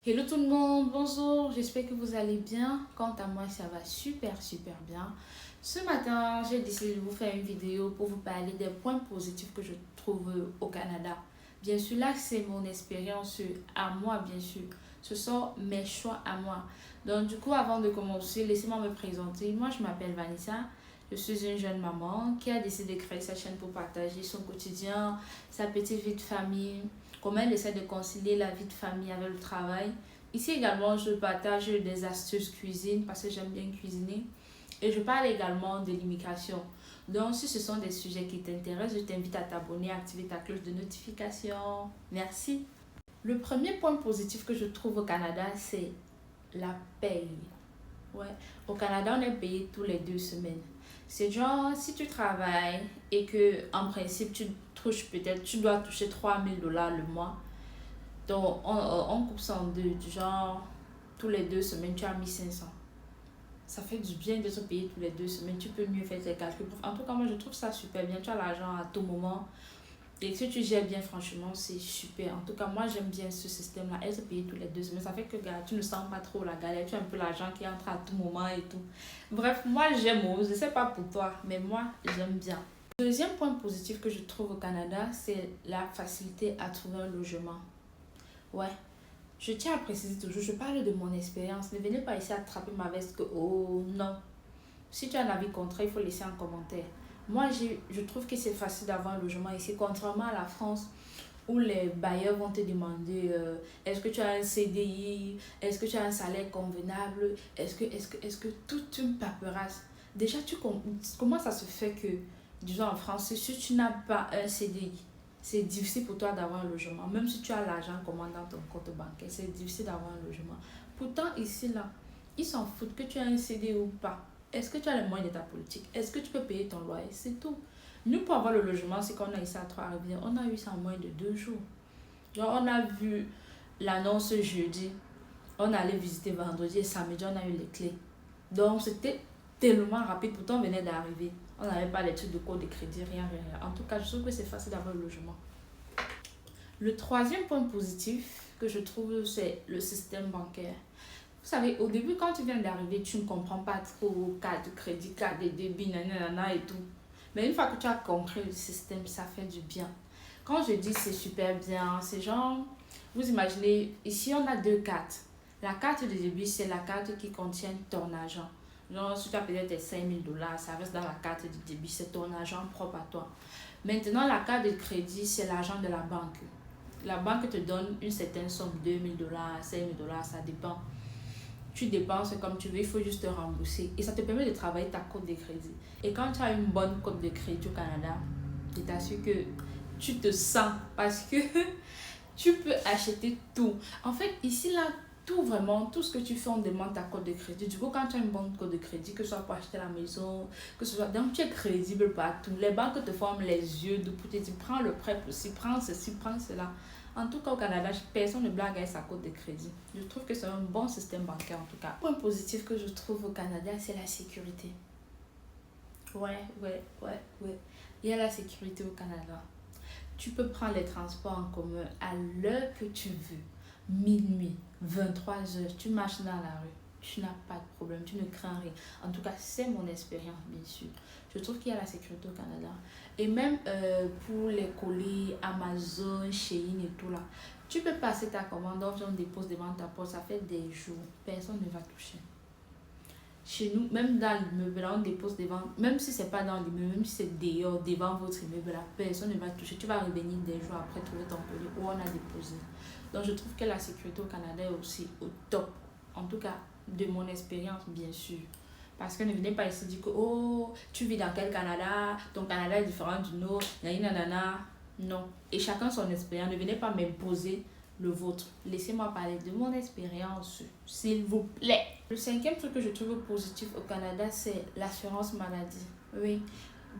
Hello tout le monde, bonjour, j'espère que vous allez bien. Quant à moi, ça va super bien. Ce matin, j'ai décidé de vous faire une vidéo pour vous parler des points positifs que je trouve au Canada. Bien sûr, là, c'est mon expérience à moi, bien sûr. Ce sont mes choix à moi. Donc, du coup, avant de commencer, laissez-moi me présenter. Moi, je m'appelle Vanessa. Je suis une jeune maman qui a décidé de créer sa chaîne pour partager son quotidien, sa petite vie de famille, comment elle essaie de concilier la vie de famille avec le travail. Ici également, je partage des astuces cuisine parce que j'aime bien cuisiner. Et je parle également de l'immigration. Donc, si ce sont des sujets qui t'intéressent, je t'invite à t'abonner, à activer ta cloche de notification. Merci. Le premier point positif que je trouve au Canada, c'est la paye. Ouais. Au Canada, on est payé tous les 2 semaines. C'est genre, si tu travailles et que, en principe, tu touches peut-être, tu dois toucher $3000 le mois. Donc, on coupe ça en deux. Du genre, tous les 2 semaines, tu as 1500. Ça fait du bien de se payer tous les 2 semaines. Tu peux mieux faire tes calculs. En tout cas, moi, je trouve ça super bien. Tu as l'argent à tout moment. Et si tu gères bien, franchement, c'est super. En tout cas, moi, j'aime bien ce système-là. Être payé tous les 2 semaines, ça fait que gars, tu ne sens pas trop la galère. Tu as un peu l'argent qui entre à tout moment et tout. Bref, moi, j'aime. Je ne sais pas pour toi, mais moi, j'aime bien. Le deuxième point positif que je trouve au Canada, c'est la facilité à trouver un logement. Ouais, je tiens à préciser toujours, je parle de mon expérience. Ne venez pas ici attraper ma veste que, oh non. Si tu as un avis contraire, il faut laisser un commentaire. Moi, je trouve que c'est facile d'avoir un logement ici, contrairement à la France, où les bailleurs vont te demander est-ce que tu as un CDI, est-ce que tu as un salaire convenable, est-ce que toute une paperasse. Déjà, comment ça se fait que, disons en France, si tu n'as pas un CDI, c'est difficile pour toi d'avoir un logement. Même si tu as l'argent commandé dans ton compte bancaire, c'est difficile d'avoir un logement. Pourtant, ici, là, ils s'en foutent que tu as un CDI ou pas. Est-ce que tu as les moyens de ta politique? Est-ce que tu peux payer ton loyer? C'est tout. Nous, pour avoir le logement, c'est qu'on a eu ça à Trois-Rivières. On a eu ça en moins de 2 jours. Genre, on a vu l'annonce jeudi. On allait visiter vendredi et samedi, on a eu les clés. Donc, c'était tellement rapide. Pourtant, on venait d'arriver. On n'avait pas les trucs de code de crédit, rien. En tout cas, je trouve que c'est facile d'avoir le logement. Le troisième point positif que je trouve, c'est le système bancaire. Vous savez, au début, quand tu viens d'arriver, tu ne comprends pas trop carte de crédit, carte de débit, nanana et tout. Mais une fois que tu as compris le système, ça fait du bien. Quand je dis c'est super bien, c'est genre, vous imaginez, ici on a deux cartes. La carte de débit, c'est la carte qui contient ton argent. Genre, si tu as peut-être tes $5000, ça reste dans la carte de débit, c'est ton argent propre à toi. Maintenant, la carte de crédit, c'est l'argent de la banque. La banque te donne une certaine somme, $2000, $5000, ça dépend. Tu dépenses comme tu veux, il faut juste te rembourser. Et ça te permet de travailler ta cote de crédit. Et quand tu as une bonne cote de crédit au Canada, je t'assure que tu te sens parce que tu peux acheter tout. En fait, ici, là, tout vraiment, tout ce que tu fais, on demande ta cote de crédit. Du coup, quand tu as une bonne cote de crédit, que ce soit pour acheter la maison, que ce soit... Donc, tu es crédible partout. Les banques te forment les yeux pour te dire, prends le prêt possible, prends ceci, prends cela. En tout cas, au Canada, personne ne blague avec sa cote de crédit. Je trouve que c'est un bon système bancaire, en tout cas. Un point positif que je trouve au Canada, c'est la sécurité. Ouais. Il y a la sécurité au Canada. Tu peux prendre les transports en commun à l'heure que tu veux. Minuit, 23 heures, tu marches dans la rue. Tu n'as pas de problème, tu ne crains rien. En tout cas, c'est mon expérience, bien sûr. Je trouve qu'il y a la sécurité au Canada. Et même pour les colis Amazon, Shein et tout là, tu peux passer ta commande, on dépose devant ta porte, ça fait des jours, personne ne va toucher. Chez nous, même dans l'immeuble, là, on dépose devant, même si c'est pas dans l'immeuble, même si c'est dehors, devant votre immeuble, là, personne ne va toucher. Tu vas revenir des jours après trouver ton colis où on a déposé. Donc, je trouve que la sécurité au Canada est aussi au top. En tout cas, de mon expérience, bien sûr. Parce que ne venez pas ici dire que, oh, tu vis dans quel Canada, ton Canada est différent du nôtre, nanana. Non. Et chacun son expérience. Ne venez pas m'imposer le vôtre. Laissez-moi parler de mon expérience, s'il vous plaît. Le cinquième truc que je trouve positif au Canada, c'est l'assurance maladie. Oui,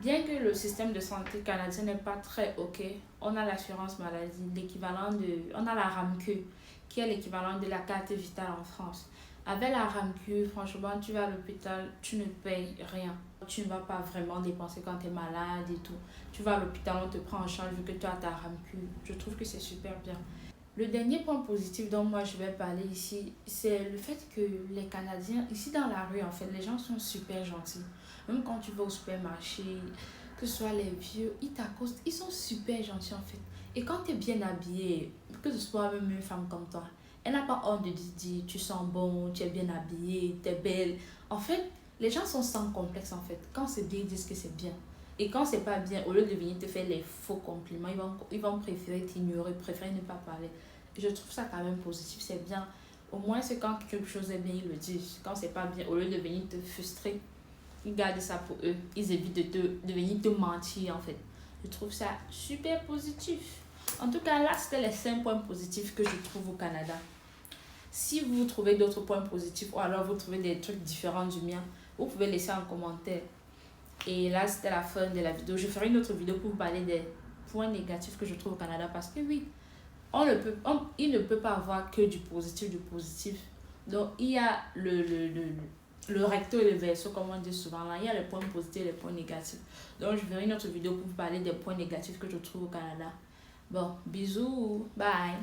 bien que le système de santé canadien n'est pas très OK, on a l'assurance maladie, l'équivalent de... On a la RAMQ, qui est l'équivalent de la carte vitale en France. Avec la RAMQ, franchement, tu vas à l'hôpital, tu ne payes rien. Tu ne vas pas vraiment dépenser quand tu es malade et tout. Tu vas à l'hôpital, on te prend en charge vu que tu as ta RAMQ. Je trouve que c'est super bien. Le dernier point positif dont moi je vais parler ici, c'est le fait que les Canadiens, ici dans la rue, en fait, les gens sont super gentils. Même quand tu vas au supermarché, que ce soit les vieux, ils t'accostent, ils sont super gentils en fait. Et quand tu es bien habillé, que ce soit même une femme comme toi, elle n'a pas honte de te dire tu sens bon, tu es bien habillée, tu es belle. En fait, les gens sont sans complexe en fait. Quand c'est bien, ils disent que c'est bien. Et quand c'est pas bien, au lieu de venir te faire les faux compliments, ils vont préférer t'ignorer, préférer ne pas parler. Je trouve ça quand même positif, c'est bien. Au moins, c'est quand quelque chose est bien, ils le disent. Quand c'est pas bien, au lieu de venir te frustrer, ils gardent ça pour eux. Ils évitent de venir te mentir en fait. Je trouve ça super positif. En tout cas, là, c'était les 5 points positifs que je trouve au Canada. Si vous trouvez d'autres points positifs ou alors vous trouvez des trucs différents du mien, vous pouvez laisser en commentaire. Et là, c'était la fin de la vidéo. Je ferai une autre vidéo pour vous parler des points négatifs que je trouve au Canada parce que oui, il ne peut pas avoir que du positif, du positif. Donc, il y a le recto et le verso, comme on dit souvent là. Il y a les points positifs et les points négatifs. Donc, je ferai une autre vidéo pour vous parler des points négatifs que je trouve au Canada. Bon, bisous, bye.